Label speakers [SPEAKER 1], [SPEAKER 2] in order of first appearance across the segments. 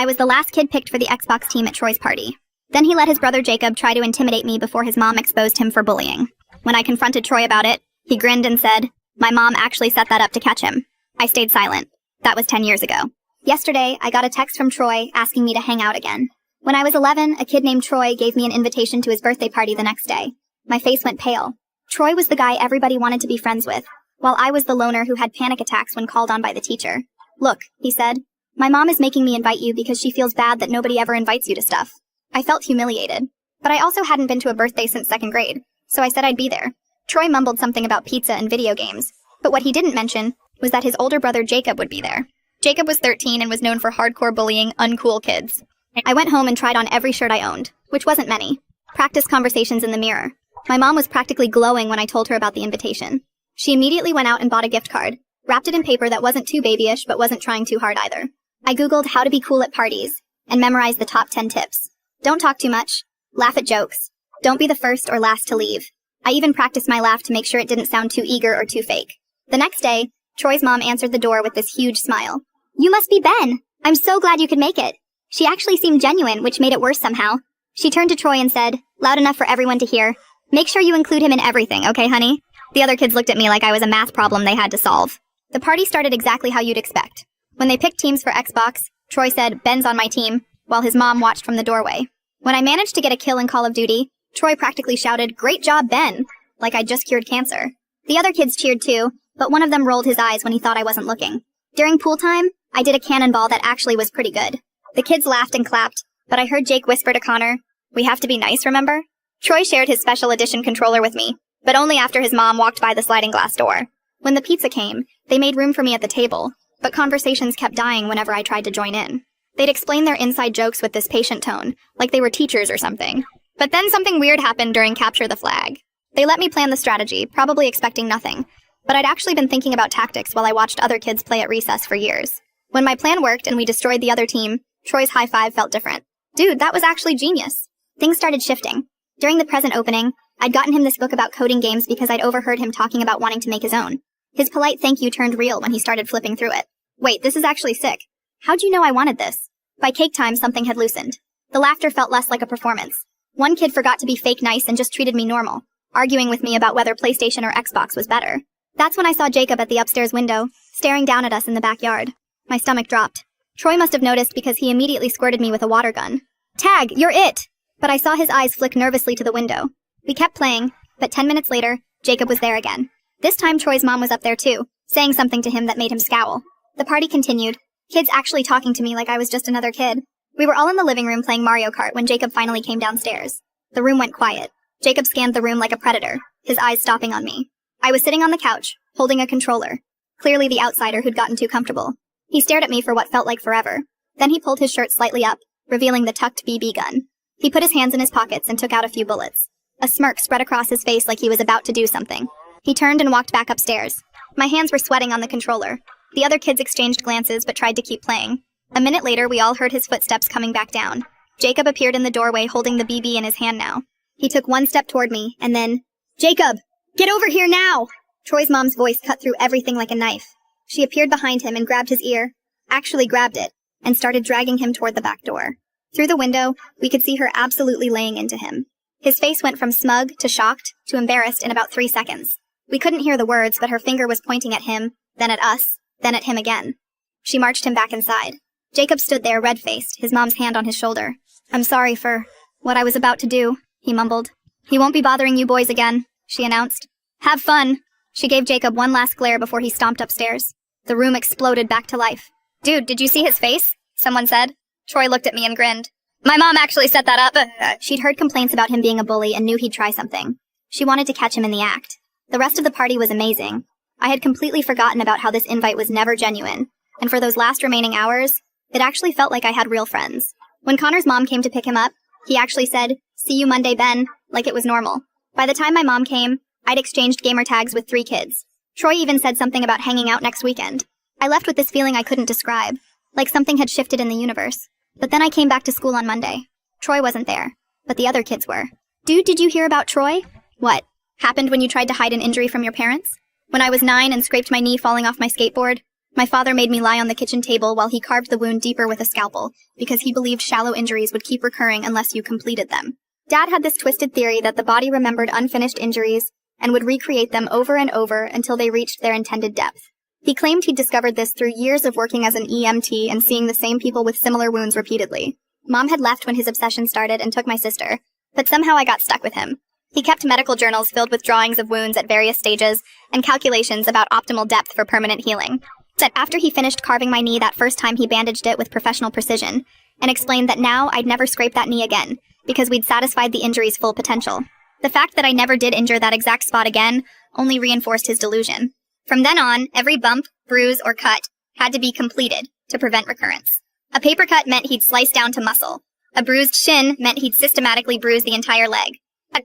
[SPEAKER 1] I was the last kid picked for the Xbox team at Troy's party. Then he let his brother Jacob try to intimidate me before his mom exposed him for bullying. When I confronted Troy about it, he grinned and said, "My mom actually set that up to catch him." I stayed silent. That was 10 years ago. Yesterday, I got a text from Troy asking me to hang out again. When I was 11, a kid named Troy gave me an invitation to his birthday party the next day. My face went pale. Troy was the guy everybody wanted to be friends with, while I was the loner who had panic attacks when called on by the teacher. "Look," he said, "my mom is making me invite you because she feels bad that nobody ever invites you to stuff." I felt humiliated. But I also hadn't been to a birthday since 2nd grade, so I said I'd be there. Troy mumbled something about pizza and video games, but what he didn't mention was that his older brother Jacob would be there. Jacob was 13 and was known for hardcore bullying uncool kids. I went home and tried on every shirt I owned, which wasn't many. Practiced conversations in the mirror. My mom was practically glowing when I told her about the invitation. She immediately went out and bought a gift card, wrapped it in paper that wasn't too babyish but wasn't trying too hard either. I googled how to be cool at parties and memorized the top 10 tips. Don't talk too much. Laugh at jokes. Don't be the first or last to leave. I even practiced my laugh to make sure it didn't sound too eager or too fake. The next day, Troy's mom answered the door with this huge smile. "You must be Ben. I'm so glad you could make it." She actually seemed genuine, which made it worse somehow. She turned to Troy and said, loud enough for everyone to hear, "Make sure you include him in everything, okay, honey?" The other kids looked at me like I was a math problem they had to solve. The party started exactly how you'd expect. When they picked teams for Xbox, Troy said, "Ben's on my team," while his mom watched from the doorway. When I managed to get a kill in Call of Duty, Troy practically shouted, "Great job, Ben," like I'd just cured cancer. The other kids cheered too, but one of them rolled his eyes when he thought I wasn't looking. During pool time, I did a cannonball that actually was pretty good. The kids laughed and clapped, but I heard Jake whisper to Connor, "We have to be nice, remember?" Troy shared his special edition controller with me, but only after his mom walked by the sliding glass door. When the pizza came, they made room for me at the table, but conversations kept dying whenever I tried to join in. They'd explain their inside jokes with this patient tone, like they were teachers or something. But then something weird happened during Capture the Flag. They let me plan the strategy, probably expecting nothing, but I'd actually been thinking about tactics while I watched other kids play at recess for years. When my plan worked and we destroyed the other team, Troy's high five felt different. Dude, that was actually genius. Things started shifting. During the present opening, I'd gotten him this book about coding games because I'd overheard him talking about wanting to make his own. His polite thank you turned real when he started flipping through it. Wait, this is actually sick. How'd you know I wanted this? By cake time, something had loosened. The laughter felt less like a performance. One kid forgot to be fake nice and just treated me normal, arguing with me about whether PlayStation or Xbox was better. That's when I saw Jacob at the upstairs window, staring down at us in the backyard. My stomach dropped. Troy must have noticed because he immediately squirted me with a water gun. "Tag, you're it!" But I saw his eyes flick nervously to the window. We kept playing, but 10 minutes later, Jacob was there again. This time Troy's mom was up there too, saying something to him that made him scowl. The party continued, kids actually talking to me like I was just another kid. We were all in the living room playing Mario Kart when Jacob finally came downstairs. The room went quiet. Jacob scanned the room like a predator, his eyes stopping on me. I was sitting on the couch, holding a controller, clearly the outsider who'd gotten too comfortable. He stared at me for what felt like forever. Then he pulled his shirt slightly up, revealing the tucked BB gun. He put his hands in his pockets and took out a few bullets. A smirk spread across his face like he was about to do something. He turned and walked back upstairs. My hands were sweating on the controller. The other kids exchanged glances but tried to keep playing. A minute later, we all heard his footsteps coming back down. Jacob appeared in the doorway holding the BB in his hand now. He took one step toward me, and then, "Jacob! Get over here now!" Troy's mom's voice cut through everything like a knife. She appeared behind him and grabbed his ear, actually grabbed it, and started dragging him toward the back door. Through the window, we could see her absolutely laying into him. His face went from smug to shocked to embarrassed in about 3 seconds. We couldn't hear the words, but her finger was pointing at him, then at us, then at him again. She marched him back inside. Jacob stood there, red-faced, his mom's hand on his shoulder. "I'm sorry for what I was about to do," he mumbled. "He won't be bothering you boys again," she announced. "Have fun." She gave Jacob one last glare before he stomped upstairs. The room exploded back to life. "Dude, did you see his face?" someone said. Troy looked at me and grinned. "My mom actually set that up." She'd heard complaints about him being a bully and knew he'd try something. She wanted to catch him in the act. The rest of the party was amazing. I had completely forgotten about how this invite was never genuine, and for those last remaining hours, it actually felt like I had real friends. When Connor's mom came to pick him up, he actually said, "See you Monday, Ben," like it was normal. By the time my mom came, I'd exchanged gamer tags with 3 kids. Troy even said something about hanging out next weekend. I left with this feeling I couldn't describe, like something had shifted in the universe. But then I came back to school on Monday. Troy wasn't there, but the other kids were. "Dude, did you hear about Troy?" "What? Happened when you tried to hide an injury from your parents?" "When I was 9 and scraped my knee falling off my skateboard?" My father made me lie on the kitchen table while he carved the wound deeper with a scalpel, because he believed shallow injuries would keep recurring unless you completed them. Dad had this twisted theory that the body remembered unfinished injuries and would recreate them over and over until they reached their intended depth. He claimed he'd discovered this through years of working as an EMT and seeing the same people with similar wounds repeatedly. Mom had left when his obsession started and took my sister, but somehow I got stuck with him. He kept medical journals filled with drawings of wounds at various stages and calculations about optimal depth for permanent healing. But after he finished carving my knee that first time, he bandaged it with professional precision and explained that now I'd never scrape that knee again because we'd satisfied the injury's full potential. The fact that I never did injure that exact spot again only reinforced his delusion. From then on, every bump, bruise, or cut had to be completed to prevent recurrence. A paper cut meant he'd slice down to muscle. A bruised shin meant he'd systematically bruise the entire leg.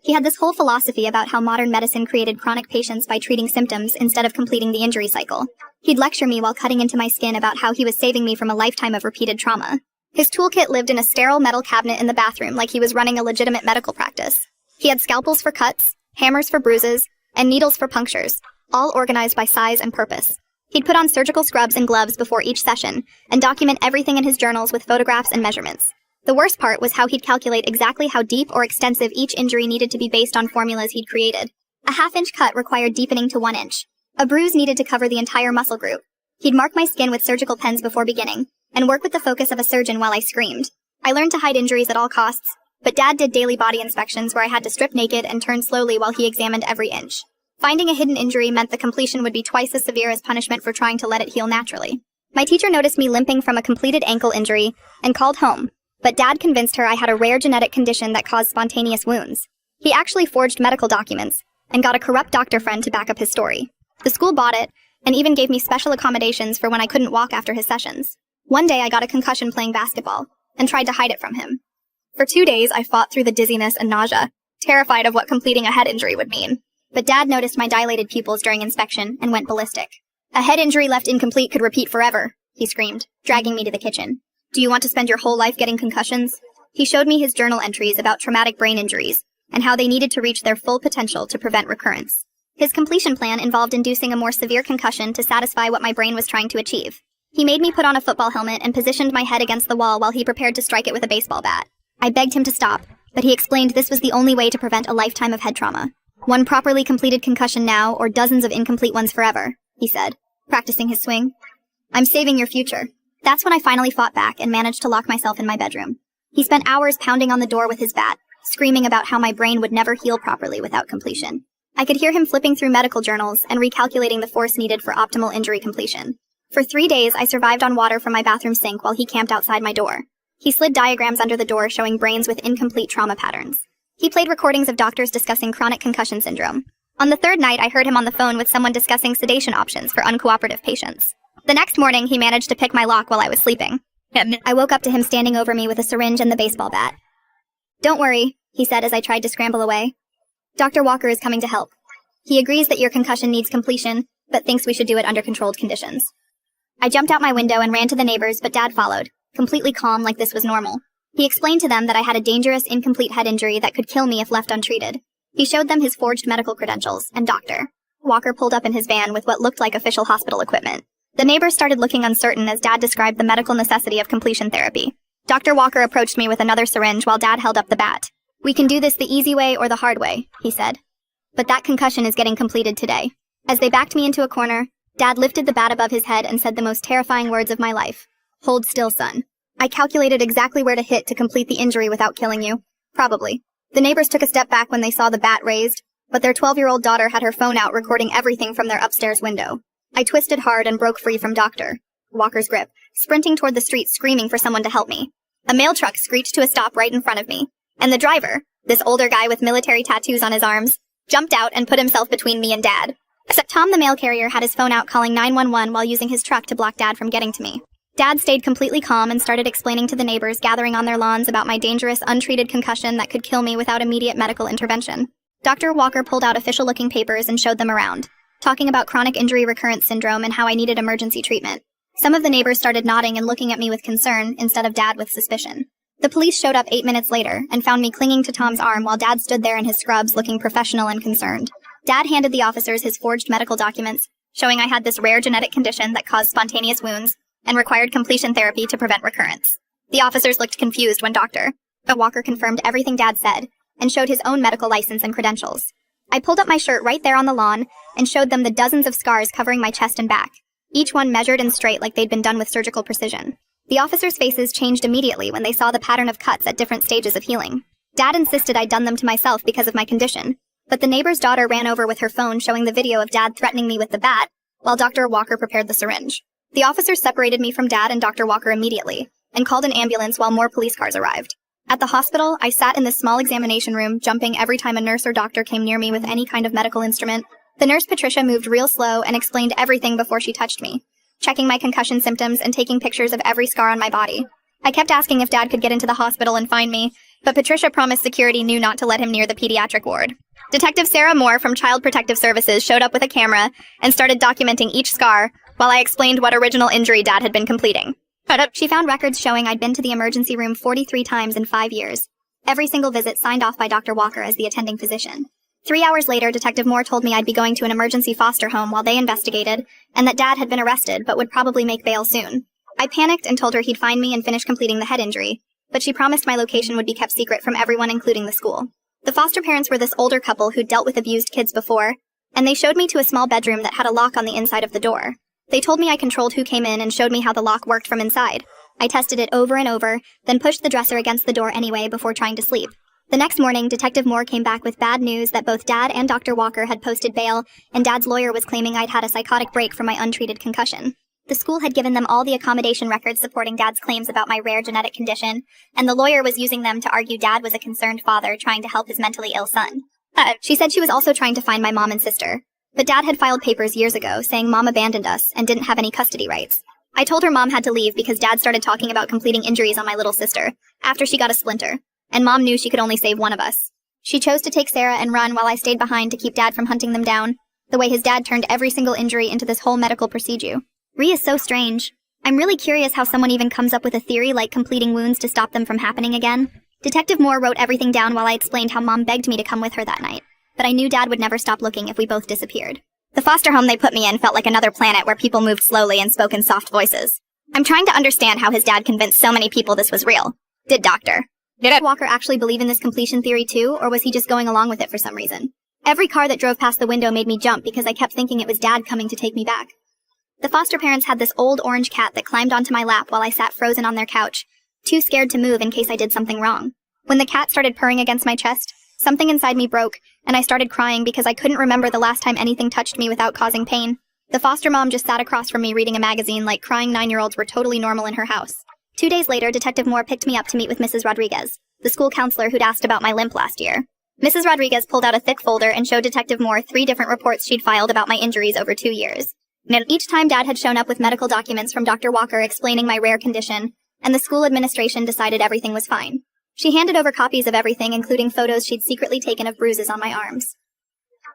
[SPEAKER 1] He had this whole philosophy about how modern medicine created chronic patients by treating symptoms instead of completing the injury cycle. He'd lecture me while cutting into my skin about how he was saving me from a lifetime of repeated trauma. His toolkit lived in a sterile metal cabinet in the bathroom like he was running a legitimate medical practice. He had scalpels for cuts, hammers for bruises, and needles for punctures, all organized by size and purpose. He'd put on surgical scrubs and gloves before each session and document everything in his journals with photographs and measurements. The worst part was how he'd calculate exactly how deep or extensive each injury needed to be based on formulas he'd created. A half-inch cut required deepening to 1 inch. A bruise needed to cover the entire muscle group. He'd mark my skin with surgical pens before beginning, and work with the focus of a surgeon while I screamed. I learned to hide injuries at all costs, but Dad did daily body inspections where I had to strip naked and turn slowly while he examined every inch. Finding a hidden injury meant the completion would be twice as severe as punishment for trying to let it heal naturally. My teacher noticed me limping from a completed ankle injury and called home, but Dad convinced her I had a rare genetic condition that caused spontaneous wounds. He actually forged medical documents and got a corrupt doctor friend to back up his story. The school bought it and even gave me special accommodations for when I couldn't walk after his sessions. One day I got a concussion playing basketball and tried to hide it from him. For 2 days I fought through the dizziness and nausea, terrified of what completing a head injury would mean. But Dad noticed my dilated pupils during inspection and went ballistic. "A head injury left incomplete could repeat forever," he screamed, dragging me to the kitchen. "Do you want to spend your whole life getting concussions?" He showed me his journal entries about traumatic brain injuries and how they needed to reach their full potential to prevent recurrence. His completion plan involved inducing a more severe concussion to satisfy what my brain was trying to achieve. He made me put on a football helmet and positioned my head against the wall while he prepared to strike it with a baseball bat. I begged him to stop, but he explained this was the only way to prevent a lifetime of head trauma. "One properly completed concussion now, or dozens of incomplete ones forever," he said, practicing his swing. "I'm saving your future." That's when I finally fought back and managed to lock myself in my bedroom. He spent hours pounding on the door with his bat, screaming about how my brain would never heal properly without completion. I could hear him flipping through medical journals and recalculating the force needed for optimal injury completion. For 3 days, I survived on water from my bathroom sink while he camped outside my door. He slid diagrams under the door showing brains with incomplete trauma patterns. He played recordings of doctors discussing chronic concussion syndrome. On the 3rd night, I heard him on the phone with someone discussing sedation options for uncooperative patients. The next morning, he managed to pick my lock while I was sleeping. I woke up to him standing over me with a syringe and the baseball bat. "Don't worry," he said as I tried to scramble away. "Dr. Walker is coming to help. He agrees that your concussion needs completion, but thinks we should do it under controlled conditions." I jumped out my window and ran to the neighbors, but Dad followed, completely calm like this was normal. He explained to them that I had a dangerous, incomplete head injury that could kill me if left untreated. He showed them his forged medical credentials, and Dr. Walker pulled up in his van with what looked like official hospital equipment. The neighbors started looking uncertain as Dad described the medical necessity of completion therapy. Dr. Walker approached me with another syringe while Dad held up the bat. "We can do this the easy way or the hard way," he said. "But that concussion is getting completed today." As they backed me into a corner, Dad lifted the bat above his head and said the most terrifying words of my life. "Hold still, son. I calculated exactly where to hit to complete the injury without killing you. Probably." The neighbors took a step back when they saw the bat raised, but their 12-year-old daughter had her phone out recording everything from their upstairs window. I twisted hard and broke free from Dr. Walker's grip, sprinting toward the street screaming for someone to help me. A mail truck screeched to a stop right in front of me, and the driver, this older guy with military tattoos on his arms, jumped out and put himself between me and Dad. Except Tom the mail carrier had his phone out calling 911 while using his truck to block Dad from getting to me. Dad stayed completely calm and started explaining to the neighbors gathering on their lawns about my dangerous, untreated concussion that could kill me without immediate medical intervention. Dr. Walker pulled out official-looking papers and showed them around, talking about chronic injury recurrence syndrome and how I needed emergency treatment. Some of the neighbors started nodding and looking at me with concern instead of Dad with suspicion. The police showed up 8 minutes later and found me clinging to Tom's arm while Dad stood there in his scrubs looking professional and concerned. Dad handed the officers his forged medical documents, showing I had this rare genetic condition that caused spontaneous wounds and required completion therapy to prevent recurrence. The officers looked confused when Dr. Walker confirmed everything Dad said and showed his own medical license and credentials. I pulled up my shirt right there on the lawn and showed them the dozens of scars covering my chest and back, each one measured and straight like they'd been done with surgical precision. The officers' faces changed immediately when they saw the pattern of cuts at different stages of healing. Dad insisted I'd done them to myself because of my condition, but the neighbor's daughter ran over with her phone showing the video of Dad threatening me with the bat while Dr. Walker prepared the syringe. The officers separated me from Dad and Dr. Walker immediately and called an ambulance while more police cars arrived. At the hospital, I sat in this small examination room, jumping every time a nurse or doctor came near me with any kind of medical instrument. The nurse Patricia moved real slow and explained everything before she touched me, checking my concussion symptoms and taking pictures of every scar on my body. I kept asking if Dad could get into the hospital and find me, but Patricia promised security knew not to let him near the pediatric ward. Detective Sarah Moore from Child Protective Services showed up with a camera and started documenting each scar while I explained what original injury Dad had been completing. She found records showing I'd been to the emergency room 43 times in 5 years. Every single visit signed off by Dr. Walker as the attending physician. 3 hours later, Detective Moore told me I'd be going to an emergency foster home while they investigated, and that Dad had been arrested but would probably make bail soon. I panicked and told her he'd find me and finish completing the head injury, but she promised my location would be kept secret from everyone, including the school. The foster parents were this older couple who'd dealt with abused kids before, and they showed me to a small bedroom that had a lock on the inside of the door. They told me I controlled who came in and showed me how the lock worked from inside. I tested it over and over, then pushed the dresser against the door anyway before trying to sleep. The next morning, Detective Moore came back with bad news that both Dad and Dr. Walker had posted bail, and Dad's lawyer was claiming I'd had a psychotic break from my untreated concussion. The school had given them all the accommodation records supporting Dad's claims about my rare genetic condition, and the lawyer was using them to argue Dad was a concerned father trying to help his mentally ill son. She said she was also trying to find my mom and sister. But Dad had filed papers years ago saying Mom abandoned us and didn't have any custody rights. I told her Mom had to leave because Dad started talking about completing injuries on my little sister after she got a splinter, and Mom knew she could only save one of us. She chose to take Sarah and run while I stayed behind to keep Dad from hunting them down, the way his dad turned every single injury into this whole medical procedure. Rhea is so strange. I'm really curious how someone even comes up with a theory like completing wounds to stop them from happening again. Detective Moore wrote everything down while I explained how Mom begged me to come with her that night, but I knew Dad would never stop looking if we both disappeared. The foster home they put me in felt like another planet where people moved slowly and spoke in soft voices. I'm trying to understand how his dad convinced so many people this was real. Did Walker actually believe in this completion theory too, or was he just going along with it for some reason? Every car that drove past the window made me jump because I kept thinking it was Dad coming to take me back. The foster parents had this old orange cat that climbed onto my lap while I sat frozen on their couch, too scared to move in case I did something wrong. When the cat started purring against my chest, something inside me broke, and I started crying because I couldn't remember the last time anything touched me without causing pain. The foster mom just sat across from me reading a magazine like crying 9-year-olds were totally normal in her house. 2 days later, Detective Moore picked me up to meet with Mrs. Rodriguez, the school counselor who'd asked about my limp last year. Mrs. Rodriguez pulled out a thick folder and showed Detective Moore 3 different reports she'd filed about my injuries over 2 years. Each time Dad had shown up with medical documents from Dr. Walker explaining my rare condition, and the school administration decided everything was fine. She handed over copies of everything, including photos she'd secretly taken of bruises on my arms.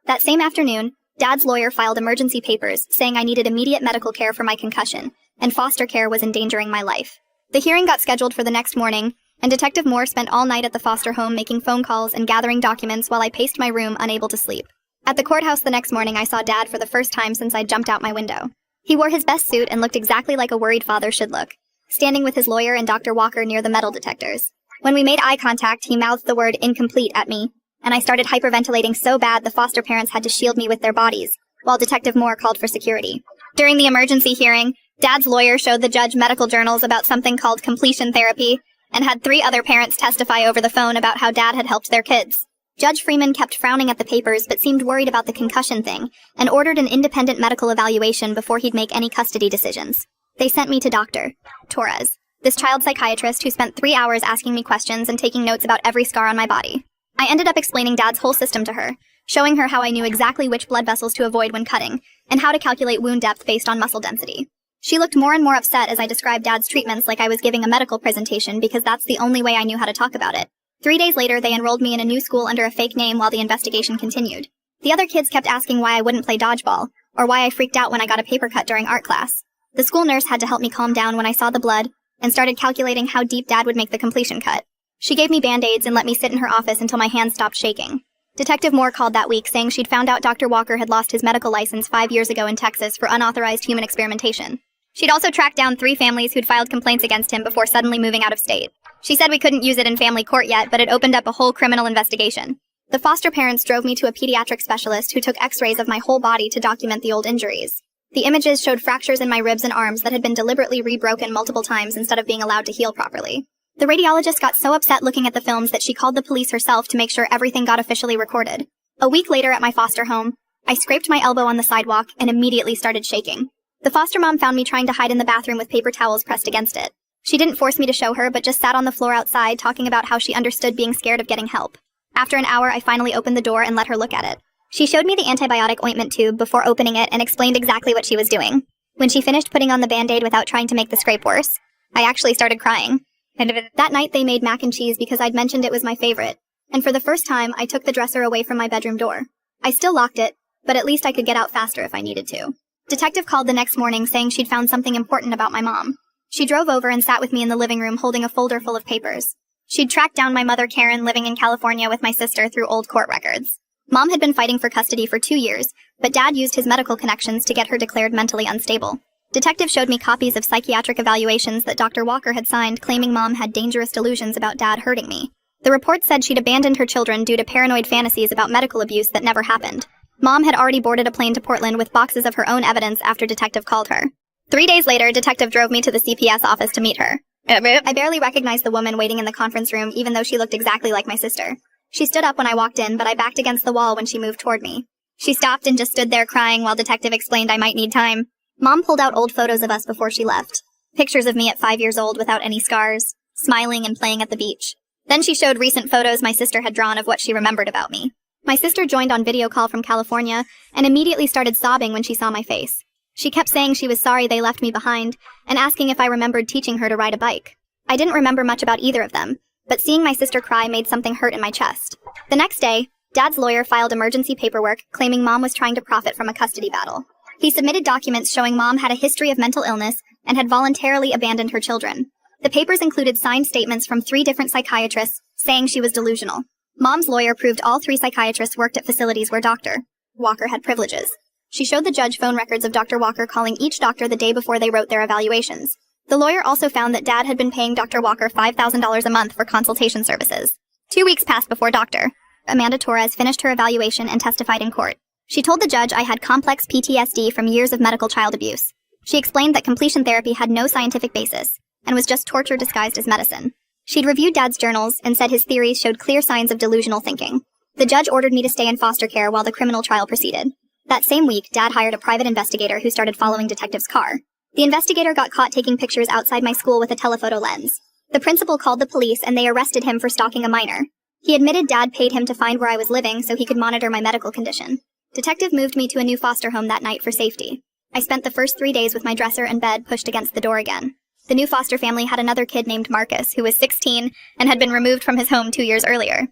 [SPEAKER 1] That same afternoon, Dad's lawyer filed emergency papers saying I needed immediate medical care for my concussion, and foster care was endangering my life. The hearing got scheduled for the next morning, and Detective Moore spent all night at the foster home making phone calls and gathering documents while I paced my room, unable to sleep. At the courthouse the next morning, I saw Dad for the first time since I jumped out my window. He wore his best suit and looked exactly like a worried father should look, standing with his lawyer and Dr. Walker near the metal detectors. When we made eye contact, he mouthed the word incomplete at me, and I started hyperventilating so bad the foster parents had to shield me with their bodies, while Detective Moore called for security. During the emergency hearing, Dad's lawyer showed the judge medical journals about something called completion therapy, and had 3 other parents testify over the phone about how Dad had helped their kids. Judge Freeman kept frowning at the papers but seemed worried about the concussion thing, and ordered an independent medical evaluation before he'd make any custody decisions. They sent me to Dr. Torres, this child psychiatrist who spent 3 hours asking me questions and taking notes about every scar on my body. I ended up explaining Dad's whole system to her, showing her how I knew exactly which blood vessels to avoid when cutting, and how to calculate wound depth based on muscle density. She looked more and more upset as I described Dad's treatments like I was giving a medical presentation because that's the only way I knew how to talk about it. 3 days later, they enrolled me in a new school under a fake name while the investigation continued. The other kids kept asking why I wouldn't play dodgeball, or why I freaked out when I got a paper cut during art class. The school nurse had to help me calm down when I saw the blood, and started calculating how deep Dad would make the completion cut. She gave me band-aids and let me sit in her office until my hands stopped shaking. Detective Moore called that week saying she'd found out Dr. Walker had lost his medical license 5 years ago in Texas for unauthorized human experimentation. She'd also tracked down 3 families who'd filed complaints against him before suddenly moving out of state. She said we couldn't use it in family court yet, but it opened up a whole criminal investigation. The foster parents drove me to a pediatric specialist who took x-rays of my whole body to document the old injuries. The images showed fractures in my ribs and arms that had been deliberately rebroken multiple times instead of being allowed to heal properly. The radiologist got so upset looking at the films that she called the police herself to make sure everything got officially recorded. A week later at my foster home, I scraped my elbow on the sidewalk and immediately started shaking. The foster mom found me trying to hide in the bathroom with paper towels pressed against it. She didn't force me to show her, but just sat on the floor outside talking about how she understood being scared of getting help. After an hour, I finally opened the door and let her look at it. She showed me the antibiotic ointment tube before opening it and explained exactly what she was doing. When she finished putting on the Band-Aid without trying to make the scrape worse, I actually started crying. That night they made mac and cheese because I'd mentioned it was my favorite, and for the first time, I took the dresser away from my bedroom door. I still locked it, but at least I could get out faster if I needed to. Detective called the next morning saying she'd found something important about my mom. She drove over and sat with me in the living room holding a folder full of papers. She'd tracked down my mother Karen living in California with my sister through old court records. Mom had been fighting for custody for 2 years, but Dad used his medical connections to get her declared mentally unstable. Detective showed me copies of psychiatric evaluations that Dr. Walker had signed claiming Mom had dangerous delusions about Dad hurting me. The report said she'd abandoned her children due to paranoid fantasies about medical abuse that never happened. Mom had already boarded a plane to Portland with boxes of her own evidence after Detective called her. 3 days later, Detective drove me to the CPS office to meet her. I barely recognized the woman waiting in the conference room, even though she looked exactly like my sister. She stood up when I walked in, but I backed against the wall when she moved toward me. She stopped and just stood there crying while Detective explained I might need time. Mom pulled out old photos of us before she left. Pictures of me at 5 years old without any scars, smiling and playing at the beach. Then she showed recent photos my sister had drawn of what she remembered about me. My sister joined on video call from California and immediately started sobbing when she saw my face. She kept saying she was sorry they left me behind and asking if I remembered teaching her to ride a bike. I didn't remember much about either of them, but seeing my sister cry made something hurt in my chest. The next day, Dad's lawyer filed emergency paperwork claiming Mom was trying to profit from a custody battle. He submitted documents showing Mom had a history of mental illness and had voluntarily abandoned her children. The papers included signed statements from 3 different psychiatrists saying she was delusional. Mom's lawyer proved all 3 psychiatrists worked at facilities where Dr. Walker had privileges. She showed the judge phone records of Dr. Walker calling each doctor the day before they wrote their evaluations. The lawyer also found that Dad had been paying Dr. Walker $5,000 a month for consultation services. 2 weeks passed before Dr. Amanda Torres finished her evaluation and testified in court. She told the judge I had complex PTSD from years of medical child abuse. She explained that completion therapy had no scientific basis and was just torture disguised as medicine. She'd reviewed Dad's journals and said his theories showed clear signs of delusional thinking. The judge ordered me to stay in foster care while the criminal trial proceeded. That same week, Dad hired a private investigator who started following Detective's car. The investigator got caught taking pictures outside my school with a telephoto lens. The principal called the police and they arrested him for stalking a minor. He admitted Dad paid him to find where I was living so he could monitor my medical condition. Detective moved me to a new foster home that night for safety. I spent the first 3 days with my dresser and bed pushed against the door again. The new foster family had another kid named Marcus, who was 16 and had been removed from his home 2 years earlier.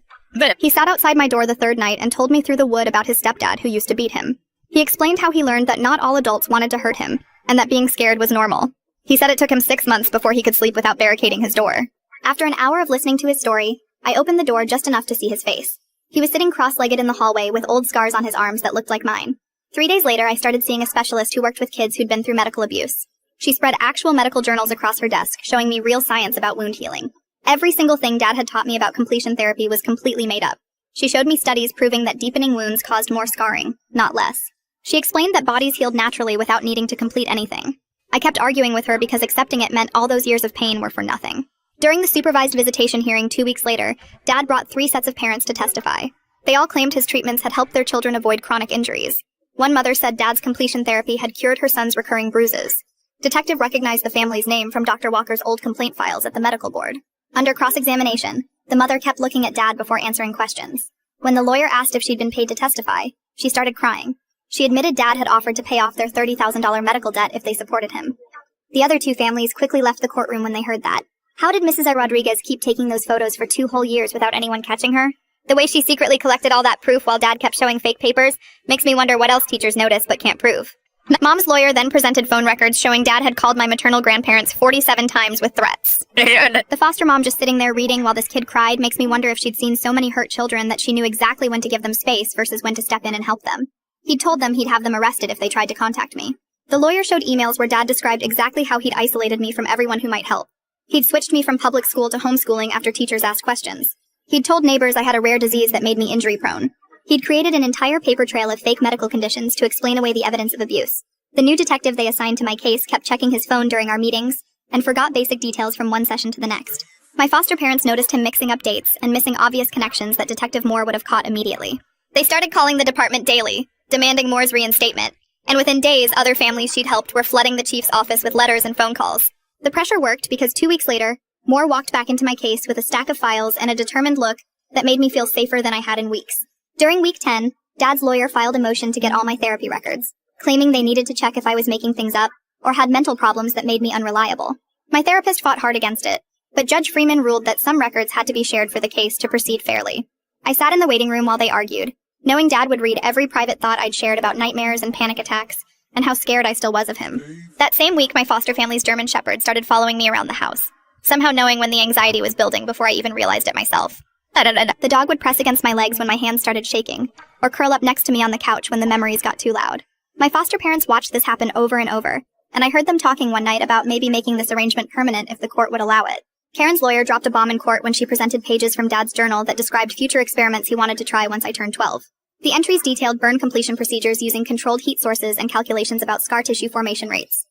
[SPEAKER 1] He sat outside my door the 3rd night and told me through the wood about his stepdad who used to beat him. He explained how he learned that not all adults wanted to hurt him, and that being scared was normal. He said it took him 6 months before he could sleep without barricading his door. After an hour of listening to his story, I opened the door just enough to see his face. He was sitting cross-legged in the hallway with old scars on his arms that looked like mine. 3 days later, I started seeing a specialist who worked with kids who'd been through medical abuse. She spread actual medical journals across her desk, showing me real science about wound healing. Every single thing Dad had taught me about completion therapy was completely made up. She showed me studies proving that deepening wounds caused more scarring, not less. She explained that bodies healed naturally without needing to complete anything. I kept arguing with her because accepting it meant all those years of pain were for nothing. During the supervised visitation hearing 2 weeks later, Dad brought 3 sets of parents to testify. They all claimed his treatments had helped their children avoid chronic injuries. One mother said Dad's completion therapy had cured her son's recurring bruises. Detective recognized the family's name from Dr. Walker's old complaint files at the medical board. Under cross-examination, the mother kept looking at Dad before answering questions. When the lawyer asked if she'd been paid to testify, she started crying. She admitted Dad had offered to pay off their $30,000 medical debt if they supported him. The other 2 families quickly left the courtroom when they heard that. How did Mrs. Rodriguez keep taking those photos for 2 whole years without anyone catching her? The way she secretly collected all that proof while Dad kept showing fake papers makes me wonder what else teachers notice but can't prove. Mom's lawyer then presented phone records showing Dad had called my maternal grandparents 47 times with threats. The foster mom just sitting there reading while this kid cried makes me wonder if she'd seen so many hurt children that she knew exactly when to give them space versus when to step in and help them. He'd told them he'd have them arrested if they tried to contact me. The lawyer showed emails where Dad described exactly how he'd isolated me from everyone who might help. He'd switched me from public school to homeschooling after teachers asked questions. He'd told neighbors I had a rare disease that made me injury-prone. He'd created an entire paper trail of fake medical conditions to explain away the evidence of abuse. The new detective they assigned to my case kept checking his phone during our meetings and forgot basic details from one session to the next. My foster parents noticed him mixing up dates and missing obvious connections that Detective Moore would have caught immediately. They started calling the department daily, demanding Moore's reinstatement, and within days, other families she'd helped were flooding the chief's office with letters and phone calls. The pressure worked because 2 weeks later, Moore walked back into my case with a stack of files and a determined look that made me feel safer than I had in weeks. During week 10, Dad's lawyer filed a motion to get all my therapy records, claiming they needed to check if I was making things up or had mental problems that made me unreliable. My therapist fought hard against it, but Judge Freeman ruled that some records had to be shared for the case to proceed fairly. I sat in the waiting room while they argued, knowing Dad would read every private thought I'd shared about nightmares and panic attacks, and how scared I still was of him. That same week, my foster family's German Shepherd started following me around the house, somehow knowing when the anxiety was building before I even realized it myself. The dog would press against my legs when my hands started shaking, or curl up next to me on the couch when the memories got too loud. My foster parents watched this happen over and over, and I heard them talking one night about maybe making this arrangement permanent if the court would allow it. Karen's lawyer dropped a bomb in court when she presented pages from Dad's journal that described future experiments he wanted to try once I turned 12. The entries detailed burn completion procedures using controlled heat sources and calculations about scar tissue formation rates.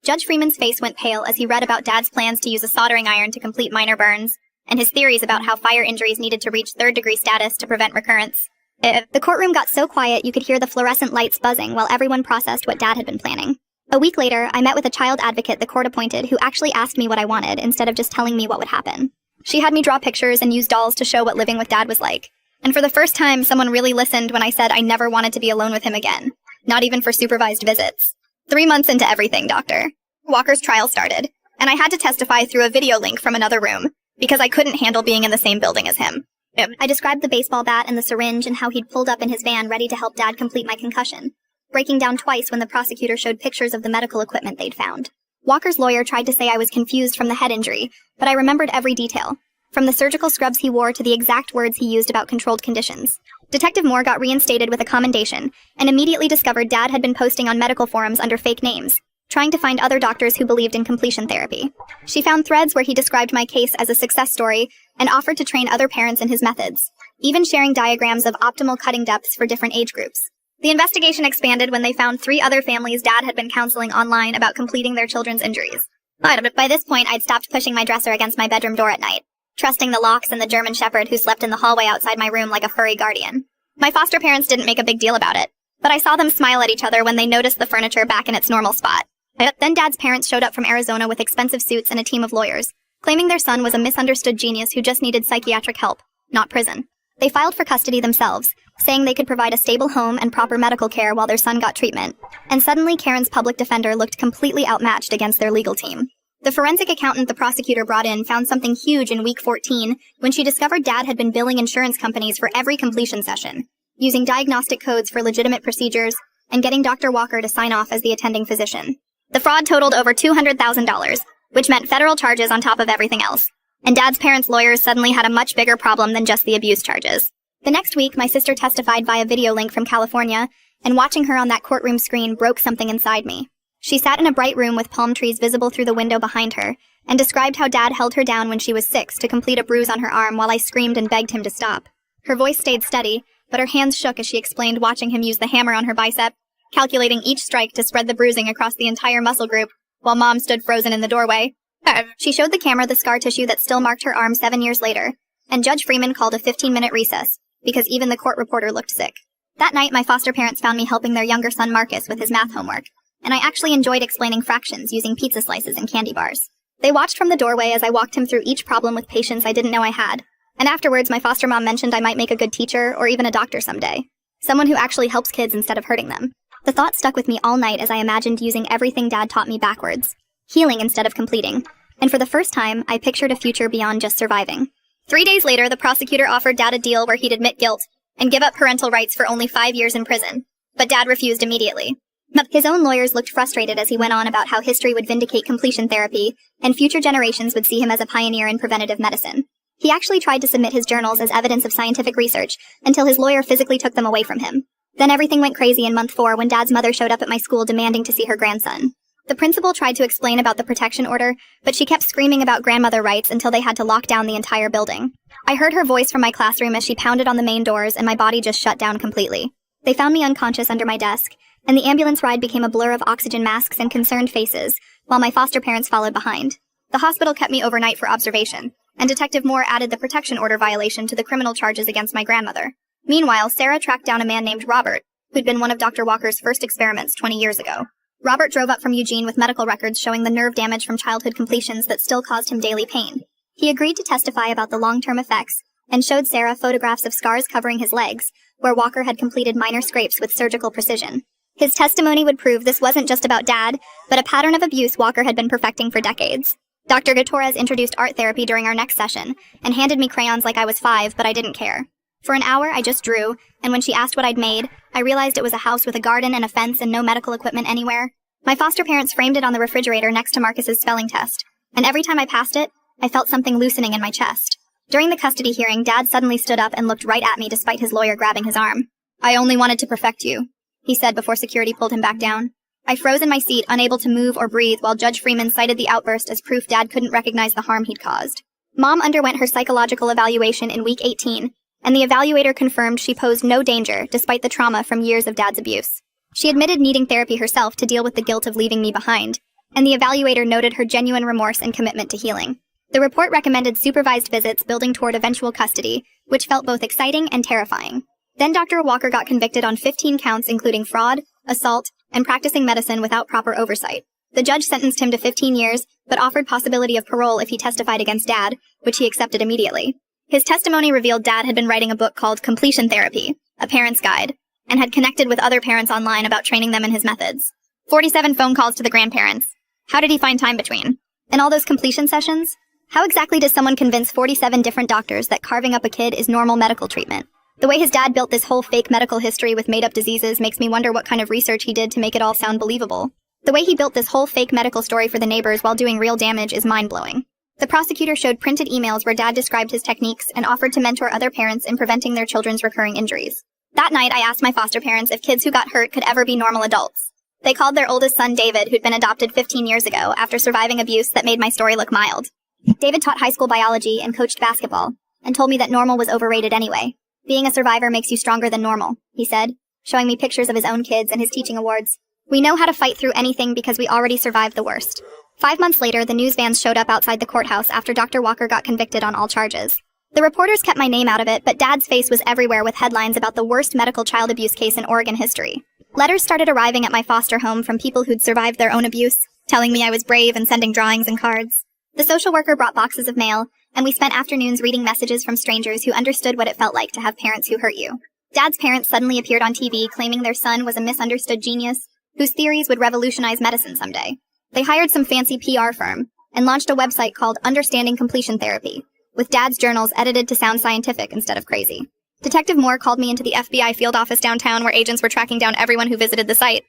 [SPEAKER 1] Judge Freeman's face went pale as he read about Dad's plans to use a soldering iron to complete minor burns, and his theories about how fire injuries needed to reach third-degree status to prevent recurrence. The courtroom got so quiet you could hear the fluorescent lights buzzing while everyone processed what Dad had been planning. A week later, I met with a child advocate the court appointed who actually asked me what I wanted instead of just telling me what would happen. She had me draw pictures and use dolls to show what living with Dad was like. And for the first time, someone really listened when I said I never wanted to be alone with him again, not even for supervised visits. 3 months into everything, Doctor. Walker's trial started, and I had to testify through a video link from another room, because I couldn't handle being in the same building as him. I described the baseball bat and the syringe and how he'd pulled up in his van ready to help Dad complete my concussion, breaking down twice when the prosecutor showed pictures of the medical equipment they'd found. Walker's lawyer tried to say I was confused from the head injury, but I remembered every detail, from the surgical scrubs he wore to the exact words he used about controlled conditions. Detective Moore got reinstated with a commendation, and immediately discovered Dad had been posting on medical forums under fake names, trying to find other doctors who believed in completion therapy. She found threads where he described my case as a success story and offered to train other parents in his methods, even sharing diagrams of optimal cutting depths for different age groups. The investigation expanded when they found 3 other families Dad had been counseling online about completing their children's injuries. But by this point, I'd stopped pushing my dresser against my bedroom door at night, trusting the locks and the German Shepherd who slept in the hallway outside my room like a furry guardian. My foster parents didn't make a big deal about it, but I saw them smile at each other when they noticed the furniture back in its normal spot. Then Dad's parents showed up from Arizona with expensive suits and a team of lawyers, claiming their son was a misunderstood genius who just needed psychiatric help, not prison. They filed for custody themselves, saying they could provide a stable home and proper medical care while their son got treatment, and suddenly Karen's public defender looked completely outmatched against their legal team. The forensic accountant the prosecutor brought in found something huge in week 14 when she discovered Dad had been billing insurance companies for every completion session, using diagnostic codes for legitimate procedures, and getting Dr. Walker to sign off as the attending physician. The fraud totaled over $200,000, which meant federal charges on top of everything else. And Dad's parents' lawyers suddenly had a much bigger problem than just the abuse charges. The next week, my sister testified via video link from California, and watching her on that courtroom screen broke something inside me. She sat in a bright room with palm trees visible through the window behind her, and described how Dad held her down when she was 6 to complete a bruise on her arm while I screamed and begged him to stop. Her voice stayed steady, but her hands shook as she explained watching him use the hammer on her bicep, calculating each strike to spread the bruising across the entire muscle group, while Mom stood frozen in the doorway. She showed the camera the scar tissue that still marked her arm 7 years later, and Judge Freeman called a 15-minute recess, because even the court reporter looked sick. That night, my foster parents found me helping their younger son Marcus with his math homework, and I actually enjoyed explaining fractions using pizza slices and candy bars. They watched from the doorway as I walked him through each problem with patience I didn't know I had, and afterwards my foster mom mentioned I might make a good teacher or even a doctor someday, someone who actually helps kids instead of hurting them. The thought stuck with me all night as I imagined using everything Dad taught me backwards, healing instead of completing, and for the first time, I pictured a future beyond just surviving. 3 days later, the prosecutor offered Dad a deal where he'd admit guilt and give up parental rights for only 5 years in prison, but Dad refused immediately. His own lawyers looked frustrated as he went on about how history would vindicate completion therapy, and future generations would see him as a pioneer in preventative medicine. He actually tried to submit his journals as evidence of scientific research until his lawyer physically took them away from him. Then everything went crazy in month 4 when Dad's mother showed up at my school demanding to see her grandson. The principal tried to explain about the protection order, but she kept screaming about grandmother rights until they had to lock down the entire building. I heard her voice from my classroom as she pounded on the main doors, and my body just shut down completely. They found me unconscious under my desk, and the ambulance ride became a blur of oxygen masks and concerned faces, while my foster parents followed behind. The hospital kept me overnight for observation, and Detective Moore added the protection order violation to the criminal charges against my grandmother. Meanwhile, Sarah tracked down a man named Robert, who'd been one of Dr. Walker's first experiments 20 years ago. Robert drove up from Eugene with medical records showing the nerve damage from childhood completions that still caused him daily pain. He agreed to testify about the long-term effects, and showed Sarah photographs of scars covering his legs, where Walker had completed minor scrapes with surgical precision. His testimony would prove this wasn't just about Dad, but a pattern of abuse Walker had been perfecting for decades. Dr. Gutierrez introduced art therapy during our next session, and handed me crayons like I was 5, but I didn't care. For an hour, I just drew, and when she asked what I'd made, I realized it was a house with a garden and a fence and no medical equipment anywhere. My foster parents framed it on the refrigerator next to Marcus's spelling test, and every time I passed it, I felt something loosening in my chest. During the custody hearing, Dad suddenly stood up and looked right at me despite his lawyer grabbing his arm. "I only wanted to perfect you," he said before security pulled him back down. I froze in my seat, unable to move or breathe, while Judge Freeman cited the outburst as proof Dad couldn't recognize the harm he'd caused. Mom underwent her psychological evaluation in week 18, and the evaluator confirmed she posed no danger despite the trauma from years of Dad's abuse. She admitted needing therapy herself to deal with the guilt of leaving me behind, and the evaluator noted her genuine remorse and commitment to healing. The report recommended supervised visits building toward eventual custody, which felt both exciting and terrifying. Then Dr. Walker got convicted on 15 counts including fraud, assault, and practicing medicine without proper oversight. The judge sentenced him to 15 years, but offered possibility of parole if he testified against Dad, which he accepted immediately. His testimony revealed Dad had been writing a book called Completion Therapy, A Parent's Guide, and had connected with other parents online about training them in his methods. 47 phone calls to the grandparents. How did he find time between? And all those completion sessions? How exactly does someone convince 47 different doctors that carving up a kid is normal medical treatment? The way his dad built this whole fake medical history with made-up diseases makes me wonder what kind of research he did to make it all sound believable. The way he built this whole fake medical story for the neighbors while doing real damage is mind-blowing. The prosecutor showed printed emails where Dad described his techniques and offered to mentor other parents in preventing their children's recurring injuries. That night, I asked my foster parents if kids who got hurt could ever be normal adults. They called their oldest son David, who'd been adopted 15 years ago after surviving abuse that made my story look mild. David taught high school biology and coached basketball, and told me that normal was overrated anyway. "Being a survivor makes you stronger than normal," he said, showing me pictures of his own kids and his teaching awards. "We know how to fight through anything because we already survived the worst." 5 months later, the news vans showed up outside the courthouse after Dr. Walker got convicted on all charges. The reporters kept my name out of it, but Dad's face was everywhere with headlines about the worst medical child abuse case in Oregon history. Letters started arriving at my foster home from people who'd survived their own abuse, telling me I was brave and sending drawings and cards. The social worker brought boxes of mail, and we spent afternoons reading messages from strangers who understood what it felt like to have parents who hurt you. Dad's parents suddenly appeared on TV claiming their son was a misunderstood genius whose theories would revolutionize medicine someday. They hired some fancy PR firm and launched a website called Understanding Completion Therapy, with Dad's journals edited to sound scientific instead of crazy. Detective Moore called me into the FBI field office downtown where agents were tracking down everyone who visited the site.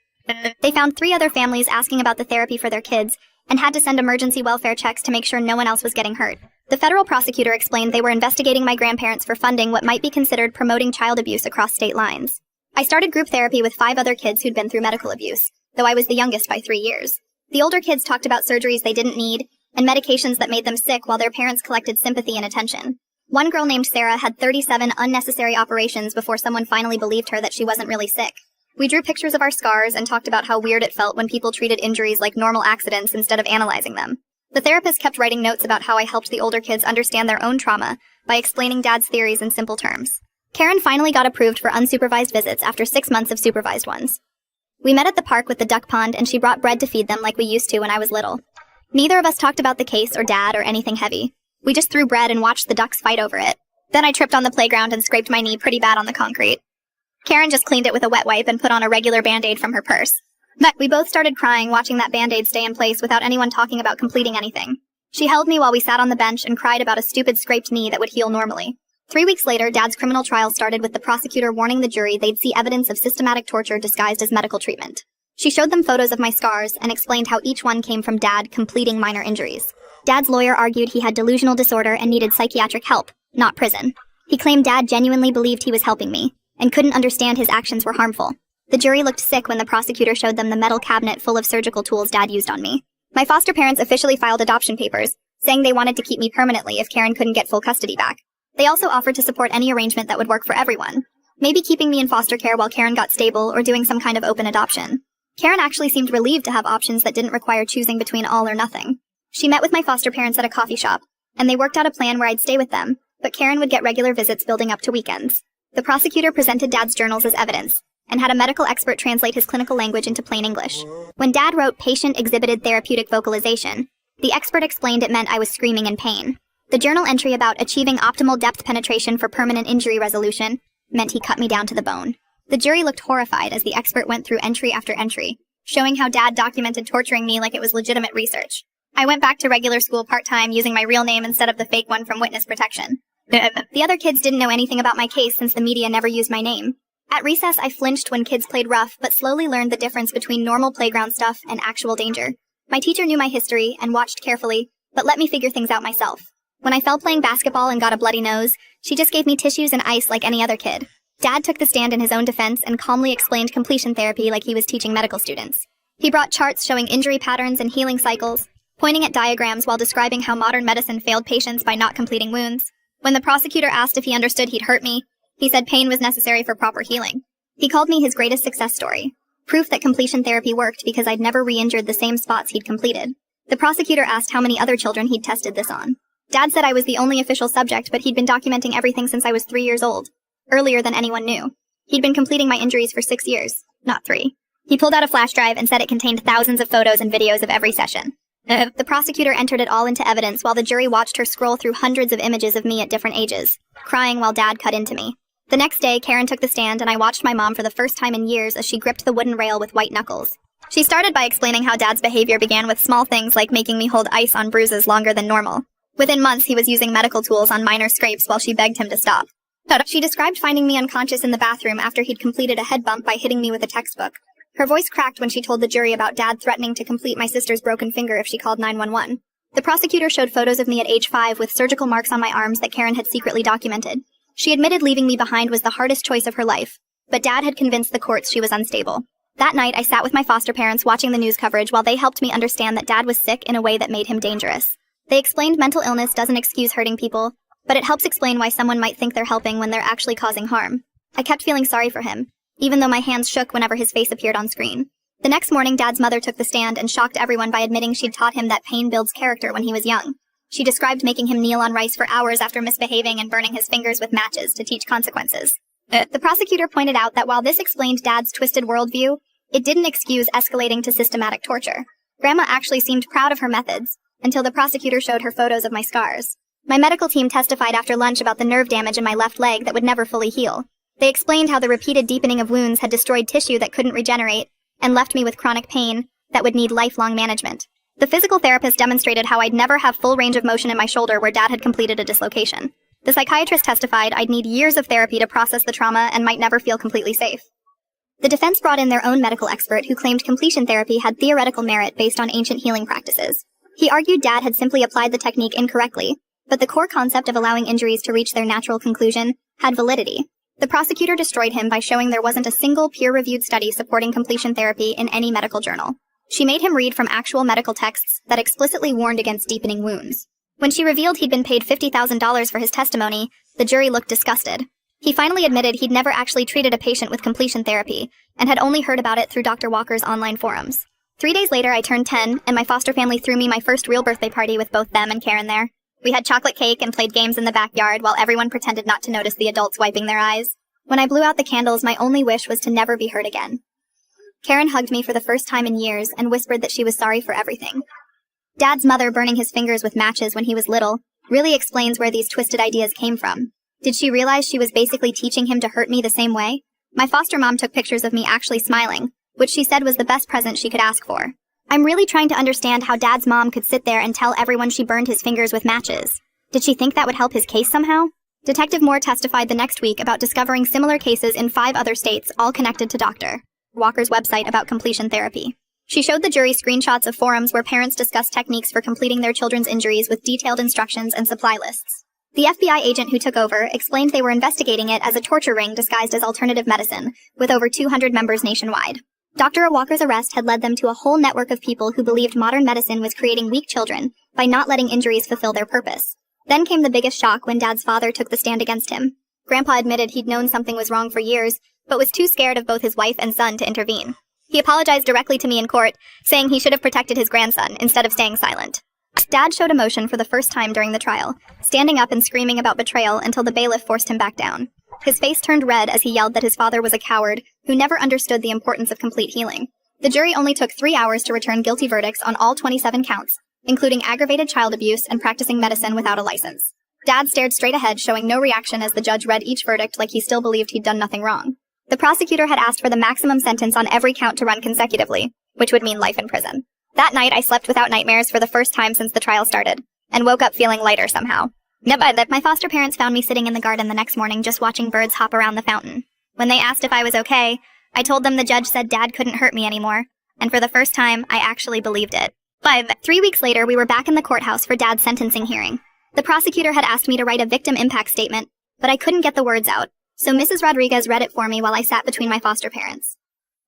[SPEAKER 1] They found 3 other families asking about the therapy for their kids and had to send emergency welfare checks to make sure no one else was getting hurt. The federal prosecutor explained they were investigating my grandparents for funding what might be considered promoting child abuse across state lines. I started group therapy with 5 other kids who'd been through medical abuse, though I was the youngest by 3 years. The older kids talked about surgeries they didn't need and medications that made them sick while their parents collected sympathy and attention. One girl named Sarah had 37 unnecessary operations before someone finally believed her that she wasn't really sick. We drew pictures of our scars and talked about how weird it felt when people treated injuries like normal accidents instead of analyzing them. The therapist kept writing notes about how I helped the older kids understand their own trauma by explaining Dad's theories in simple terms. Karen finally got approved for unsupervised visits after 6 months of supervised ones. We met at the park with the duck pond and she brought bread to feed them like we used to when I was little. Neither of us talked about the case or Dad or anything heavy. We just threw bread and watched the ducks fight over it. Then I tripped on the playground and scraped my knee pretty bad on the concrete. Karen just cleaned it with a wet wipe and put on a regular Band-Aid from her purse. We both started crying watching that Band-Aid stay in place without anyone talking about completing anything. She held me while we sat on the bench and cried about a stupid scraped knee that would heal normally. 3 weeks later, Dad's criminal trial started with the prosecutor warning the jury they'd see evidence of systematic torture disguised as medical treatment. She showed them photos of my scars and explained how each one came from Dad completing minor injuries. Dad's lawyer argued he had delusional disorder and needed psychiatric help, not prison. He claimed Dad genuinely believed he was helping me, and couldn't understand his actions were harmful. The jury looked sick when the prosecutor showed them the metal cabinet full of surgical tools Dad used on me. My foster parents officially filed adoption papers, saying they wanted to keep me permanently if Karen couldn't get full custody back. They also offered to support any arrangement that would work for everyone. Maybe keeping me in foster care while Karen got stable or doing some kind of open adoption. Karen actually seemed relieved to have options that didn't require choosing between all or nothing. She met with my foster parents at a coffee shop, and they worked out a plan where I'd stay with them, but Karen would get regular visits building up to weekends. The prosecutor presented Dad's journals as evidence, and had a medical expert translate his clinical language into plain English. When Dad wrote patient exhibited therapeutic vocalization, the expert explained it meant I was screaming in pain. The journal entry about achieving optimal depth penetration for permanent injury resolution meant he cut me down to the bone. The jury looked horrified as the expert went through entry after entry, showing how Dad documented torturing me like it was legitimate research. I went back to regular school part-time using my real name instead of the fake one from witness protection. The other kids didn't know anything about my case since the media never used my name. At recess, I flinched when kids played rough, but slowly learned the difference between normal playground stuff and actual danger. My teacher knew my history and watched carefully, but let me figure things out myself. When I fell playing basketball and got a bloody nose, she just gave me tissues and ice like any other kid. Dad took the stand in his own defense and calmly explained completion therapy like he was teaching medical students. He brought charts showing injury patterns and healing cycles, pointing at diagrams while describing how modern medicine failed patients by not completing wounds. When the prosecutor asked if he understood he'd hurt me, he said pain was necessary for proper healing. He called me his greatest success story, proof that completion therapy worked because I'd never re-injured the same spots he'd completed. The prosecutor asked how many other children he'd tested this on. Dad said I was the only official subject, but he'd been documenting everything since I was 3 years old, earlier than anyone knew. He'd been completing my injuries for 6 years, not 3. He pulled out a flash drive and said it contained thousands of photos and videos of every session. The prosecutor entered it all into evidence while the jury watched her scroll through hundreds of images of me at different ages, crying while Dad cut into me. The next day, Karen took the stand and I watched my mom for the first time in years as she gripped the wooden rail with white knuckles. She started by explaining how Dad's behavior began with small things like making me hold ice on bruises longer than normal. Within months, he was using medical tools on minor scrapes while she begged him to stop. She described finding me unconscious in the bathroom after he'd completed a head bump by hitting me with a textbook. Her voice cracked when she told the jury about Dad threatening to complete my sister's broken finger if she called 911. The prosecutor showed photos of me at age 5 with surgical marks on my arms that Karen had secretly documented. She admitted leaving me behind was the hardest choice of her life, but Dad had convinced the courts she was unstable. That night, I sat with my foster parents watching the news coverage while they helped me understand that Dad was sick in a way that made him dangerous. They explained mental illness doesn't excuse hurting people, but it helps explain why someone might think they're helping when they're actually causing harm. I kept feeling sorry for him, even though my hands shook whenever his face appeared on screen. The next morning, Dad's mother took the stand and shocked everyone by admitting she'd taught him that pain builds character when he was young. She described making him kneel on rice for hours after misbehaving and burning his fingers with matches to teach consequences. The prosecutor pointed out that while this explained Dad's twisted worldview, it didn't excuse escalating to systematic torture. Grandma actually seemed proud of her methods, until the prosecutor showed her photos of my scars. My medical team testified after lunch about the nerve damage in my left leg that would never fully heal. They explained how the repeated deepening of wounds had destroyed tissue that couldn't regenerate and left me with chronic pain that would need lifelong management. The physical therapist demonstrated how I'd never have full range of motion in my shoulder where Dad had completed a dislocation. The psychiatrist testified I'd need years of therapy to process the trauma and might never feel completely safe. The defense brought in their own medical expert who claimed completion therapy had theoretical merit based on ancient healing practices. He argued Dad had simply applied the technique incorrectly, but the core concept of allowing injuries to reach their natural conclusion had validity. The prosecutor destroyed him by showing there wasn't a single peer-reviewed study supporting completion therapy in any medical journal. She made him read from actual medical texts that explicitly warned against deepening wounds. When she revealed he'd been paid $50,000 for his testimony, the jury looked disgusted. He finally admitted he'd never actually treated a patient with completion therapy, and had only heard about it through Dr. Walker's online forums. 3 days later, I turned 10, and my foster family threw me my first real birthday party with both them and Karen there. We had chocolate cake and played games in the backyard while everyone pretended not to notice the adults wiping their eyes. When I blew out the candles, my only wish was to never be hurt again. Karen hugged me for the first time in years and whispered that she was sorry for everything. Dad's mother burning his fingers with matches when he was little really explains where these twisted ideas came from. Did she realize she was basically teaching him to hurt me the same way? My foster mom took pictures of me actually smiling, which she said was the best present she could ask for. I'm really trying to understand how Dad's mom could sit there and tell everyone she burned his fingers with matches. Did she think that would help his case somehow? Detective Moore testified the next week about discovering similar cases in 5 other states, all connected to Dr. Walker's website about completion therapy. She showed the jury screenshots of forums where parents discussed techniques for completing their children's injuries with detailed instructions and supply lists. The FBI agent who took over explained they were investigating it as a torture ring disguised as alternative medicine, with over 200 members nationwide. Dr. Walker's arrest had led them to a whole network of people who believed modern medicine was creating weak children by not letting injuries fulfill their purpose. Then came the biggest shock when Dad's father took the stand against him. Grandpa admitted he'd known something was wrong for years, but was too scared of both his wife and son to intervene. He apologized directly to me in court, saying he should have protected his grandson instead of staying silent. Dad showed emotion for the first time during the trial, standing up and screaming about betrayal until the bailiff forced him back down. His face turned red as he yelled that his father was a coward who never understood the importance of complete healing. The jury only took 3 hours to return guilty verdicts on all 27 counts, including aggravated child abuse and practicing medicine without a license. Dad stared straight ahead, showing no reaction as the judge read each verdict like he still believed he'd done nothing wrong. The prosecutor had asked for the maximum sentence on every count to run consecutively, which would mean life in prison. That night, I slept without nightmares for the first time since the trial started, and woke up feeling lighter somehow. My foster parents found me sitting in the garden the next morning just watching birds hop around the fountain. When they asked if I was okay, I told them the judge said Dad couldn't hurt me anymore, and for the first time, I actually believed it. 3 weeks later, we were back in the courthouse for Dad's sentencing hearing. The prosecutor had asked me to write a victim impact statement, but I couldn't get the words out, so Mrs. Rodriguez read it for me while I sat between my foster parents.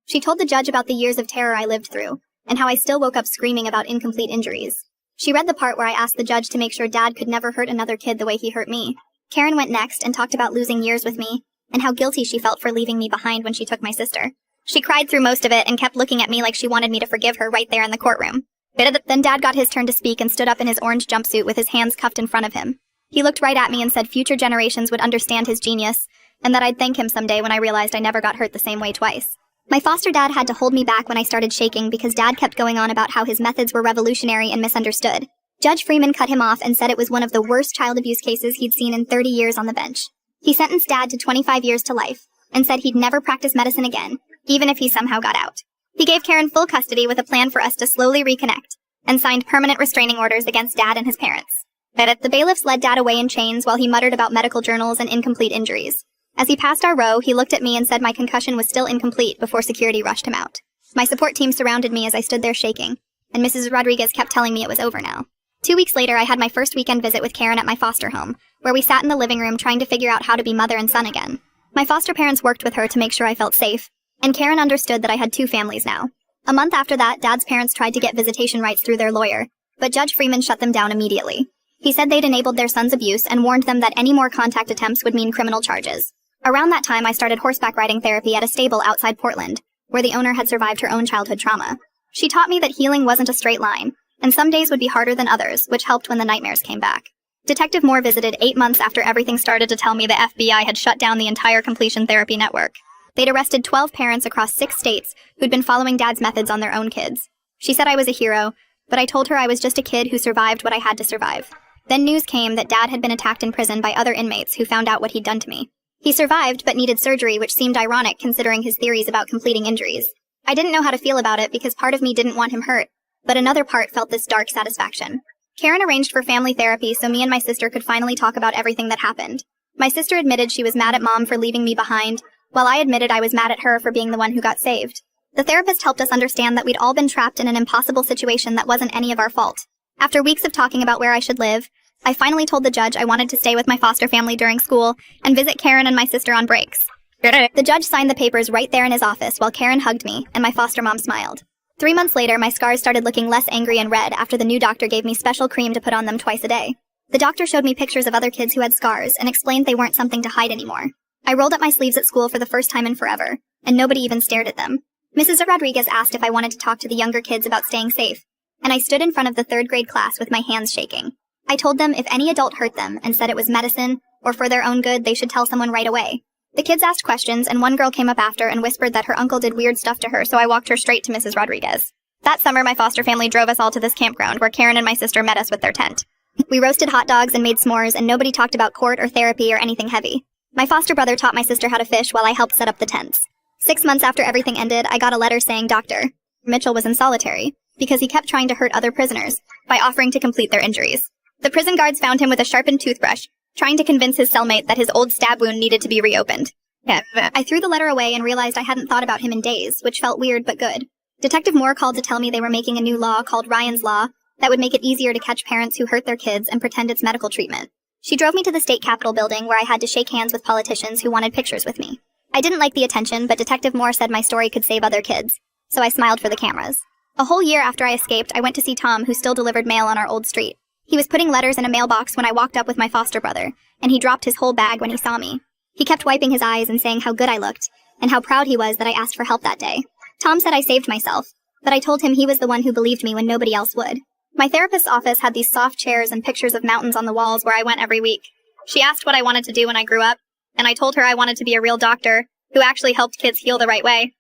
[SPEAKER 1] She told the judge about the years of terror I lived through, and how I still woke up screaming about incomplete injuries. She read the part where I asked the judge to make sure Dad could never hurt another kid the way he hurt me. Karen went next and talked about losing years with me, and how guilty she felt for leaving me behind when she took my sister. She cried through most of it and kept looking at me like she wanted me to forgive her right there in the courtroom. Then Dad got his turn to speak and stood up in his orange jumpsuit with his hands cuffed in front of him. He looked right at me and said future generations would understand his genius, and that I'd thank him someday when I realized I never got hurt the same way twice. My foster dad had to hold me back when I started shaking because Dad kept going on about how his methods were revolutionary and misunderstood. Judge Freeman cut him off and said it was one of the worst child abuse cases he'd seen in 30 years on the bench. He sentenced Dad to 25 years to life, and said he'd never practice medicine again, even if he somehow got out. He gave Karen full custody with a plan for us to slowly reconnect, and signed permanent restraining orders against Dad and his parents. The bailiffs led Dad away in chains while he muttered about medical journals and incomplete injuries. As he passed our row, he looked at me and said my concussion was still incomplete before security rushed him out. My support team surrounded me as I stood there shaking, and Mrs. Rodriguez kept telling me it was over now. 2 weeks later, I had my first weekend visit with Karen at my foster home, where we sat in the living room trying to figure out how to be mother and son again. My foster parents worked with her to make sure I felt safe, and Karen understood that I had 2 families now. A month after that, Dad's parents tried to get visitation rights through their lawyer, but Judge Freeman shut them down immediately. He said they'd enabled their son's abuse and warned them that any more contact attempts would mean criminal charges. Around that time, I started horseback riding therapy at a stable outside Portland, where the owner had survived her own childhood trauma. She taught me that healing wasn't a straight line, and some days would be harder than others, which helped when the nightmares came back. Detective Moore visited 8 months after everything started to tell me the FBI had shut down the entire completion therapy network. They'd arrested 12 parents across 6 states who'd been following Dad's methods on their own kids. She said I was a hero, but I told her I was just a kid who survived what I had to survive. Then news came that Dad had been attacked in prison by other inmates who found out what he'd done to me. He survived, but needed surgery, which seemed ironic considering his theories about completing injuries. I didn't know how to feel about it because part of me didn't want him hurt, but another part felt this dark satisfaction. Karen arranged for family therapy so me and my sister could finally talk about everything that happened. My sister admitted she was mad at Mom for leaving me behind, while I admitted I was mad at her for being the one who got saved. The therapist helped us understand that we'd all been trapped in an impossible situation that wasn't any of our fault. After weeks of talking about where I should live, I finally told the judge I wanted to stay with my foster family during school and visit Karen and my sister on breaks. The judge signed the papers right there in his office while Karen hugged me and my foster mom smiled. 3 months later, my scars started looking less angry and red after the new doctor gave me special cream to put on them twice a day. The doctor showed me pictures of other kids who had scars and explained they weren't something to hide anymore. I rolled up my sleeves at school for the first time in forever, and nobody even stared at them. Mrs. Rodriguez asked if I wanted to talk to the younger kids about staying safe, and I stood in front of the 3rd grade class with my hands shaking. I told them if any adult hurt them and said it was medicine or for their own good, they should tell someone right away. The kids asked questions, and one girl came up after and whispered that her uncle did weird stuff to her, so I walked her straight to Mrs. Rodriguez. That summer, my foster family drove us all to this campground where Karen and my sister met us with their tent. We roasted hot dogs and made s'mores, and nobody talked about court or therapy or anything heavy. My foster brother taught my sister how to fish while I helped set up the tents. 6 months after everything ended, I got a letter saying Dr. Mitchell was in solitary because he kept trying to hurt other prisoners by offering to complete their injuries. The prison guards found him with a sharpened toothbrush, trying to convince his cellmate that his old stab wound needed to be reopened. I threw the letter away and realized I hadn't thought about him in days, which felt weird but good. Detective Moore called to tell me they were making a new law called Ryan's Law that would make it easier to catch parents who hurt their kids and pretend it's medical treatment. She drove me to the state capitol building where I had to shake hands with politicians who wanted pictures with me. I didn't like the attention, but Detective Moore said my story could save other kids, so I smiled for the cameras. A whole year after I escaped, I went to see Tom, who still delivered mail on our old street. He was putting letters in a mailbox when I walked up with my foster brother, and he dropped his whole bag when he saw me. He kept wiping his eyes and saying how good I looked, and how proud he was that I asked for help that day. Tom said I saved myself, but I told him he was the one who believed me when nobody else would. My therapist's office had these soft chairs and pictures of mountains on the walls where I went every week. She asked what I wanted to do when I grew up, and I told her I wanted to be a real doctor who actually helped kids heal the right way.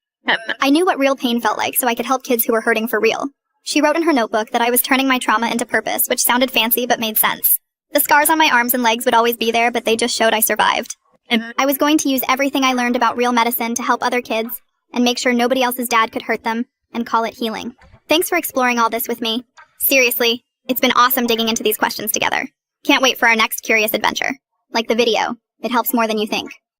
[SPEAKER 1] I knew what real pain felt like, so I could help kids who were hurting for real. She wrote in her notebook that I was turning my trauma into purpose, which sounded fancy but made sense. The scars on my arms and legs would always be there, but they just showed I survived. I was going to use everything I learned about real medicine to help other kids and make sure nobody else's dad could hurt them and call it healing. Thanks for exploring all this with me. Seriously, it's been awesome digging into these questions together. Can't wait for our next curious adventure. Like the video, it helps more than you think.